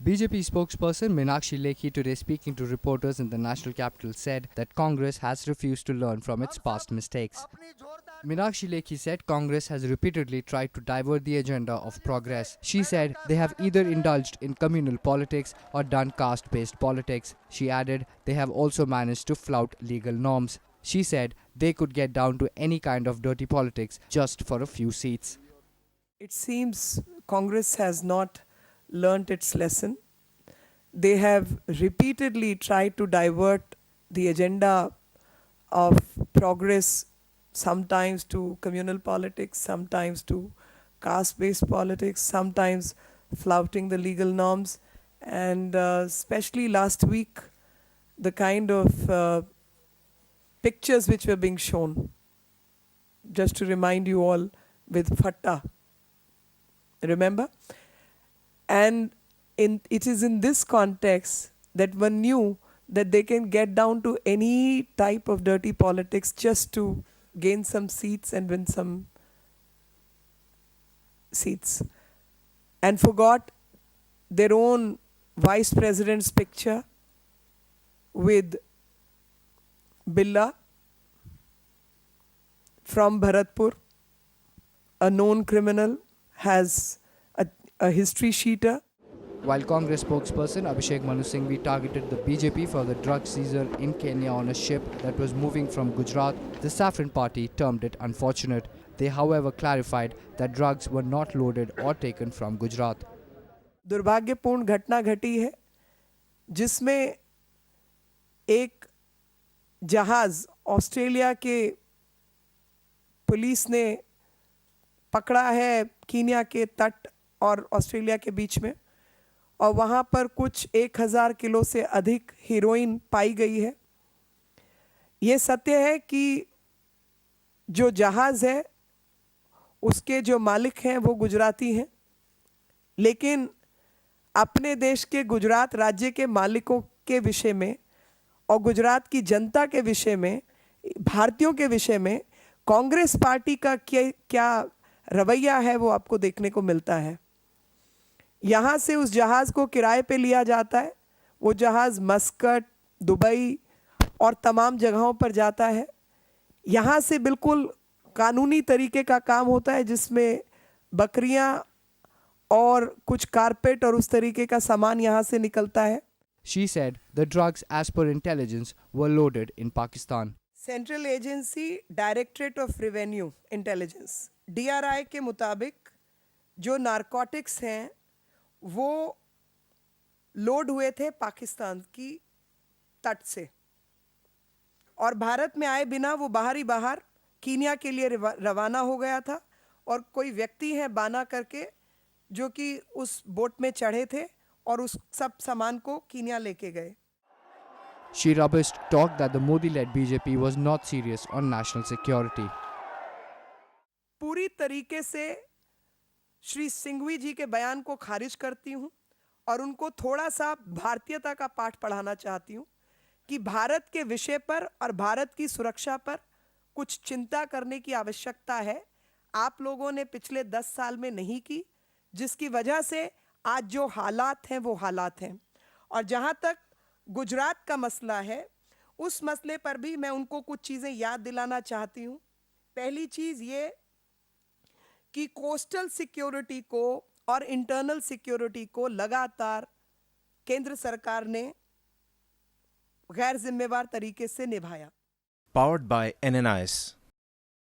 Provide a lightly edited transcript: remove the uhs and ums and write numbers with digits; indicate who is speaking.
Speaker 1: BJP spokesperson Meenakshi Lekhi, today speaking to reporters in the national capital, said that Congress has refused to learn from its past mistakes. Meenakshi Lekhi said Congress has repeatedly tried to divert the agenda of progress. She said they have either indulged in communal politics or done caste-based politics. She added they have also managed to flout legal norms. She said they could get down to any kind of dirty politics just for a few seats.
Speaker 2: It seems Congress has not learnt its lesson. They have repeatedly tried to divert the agenda of progress, sometimes to communal politics, sometimes to caste-based politics, sometimes flouting the legal norms. And especially last week, the kind of pictures which were being shown, just to remind you all, with Fatta. Remember? And it is in this context that one knew that they can get down to any type of dirty politics just to gain some seats and win some seats. And forgot their own vice president's picture with Billa from Bharatpur, a known criminal, has a history sheeter.
Speaker 1: While Congress spokesperson Abhishek Manu Singhvi targeted the BJP for the drug seizure in Kenya on a ship that was moving from Gujarat, the Saffron Party termed it unfortunate. They, however, clarified that drugs were not loaded or taken from Gujarat.
Speaker 2: दुर्भाग्यपूर्ण घटना घटी है जिसमें एक जहाज Australia के police ने पकड़ा है कीनिया के तट और ऑस्ट्रेलिया के बीच में, और वहाँ पर कुछ 1000 किलो से अधिक हीरोइन पाई गई है। ये सत्य है कि जो जहाज़ है उसके जो मालिक हैं वो गुजराती हैं, लेकिन अपने देश के गुजरात राज्य के मालिकों के विषय में और गुजरात की जनता के विषय में, भारतीयों के विषय में कांग्रेस पार्टी का क्या रवैया है वो आपको देखने को मिलता है। यहाँ से उस जहाज़ को किराए पे लिया जाता है, वो जहाज़ मस्कट, दुबई और तमाम जगहों पर जाता है। यहाँ से बिल्कुल कानूनी तरीके का काम होता है जिसमें बकरियाँ और कुछ कारपेट और उस तरीके का सामान यहाँ से निकलता है।
Speaker 1: She said the drugs, as per intelligence, were loaded in Pakistan.
Speaker 2: Central agency directorate of revenue intelligence DRI के मुताबिक जो नारकोटिक्स हैं वो लोड हुए थे पाकिस्तान की तट से, और भारत में आए बिना वो बाहर कीनिया के लिए रवाना हो गया था, और कोई व्यक्ति हैं बाना करके जो कि उस बोट में चढ़े थे और उस सब सामान को कीनिया लेके गए।
Speaker 1: She rubbished talk that the Modi-led BJP was not serious on national security.
Speaker 2: पूरी तरीके से श्री सिंघवी जी के बयान को खारिज करती हूं और उनको थोड़ा सा भारतीयता का पाठ पढ़ाना चाहती हूं कि भारत के विषय पर और भारत की सुरक्षा पर कुछ चिंता करने की आवश्यकता है। आप लोगों ने पिछले 10 साल में नहीं की, जिसकी वजह से आज जो हालात हैं वो हालात हैं। और जहां तक गुजरात का मसला है, उस मसले पर भी मैं उनको कुछ चीज़ें याद दिलाना चाहती हूं। पहली चीज़ ये कि कोस्टल सिक्योरिटी को और इंटरनल सिक्योरिटी को लगातार केंद्र सरकार ने गैर जिम्मेवार तरीके से निभाया।
Speaker 3: Powered by NNIS.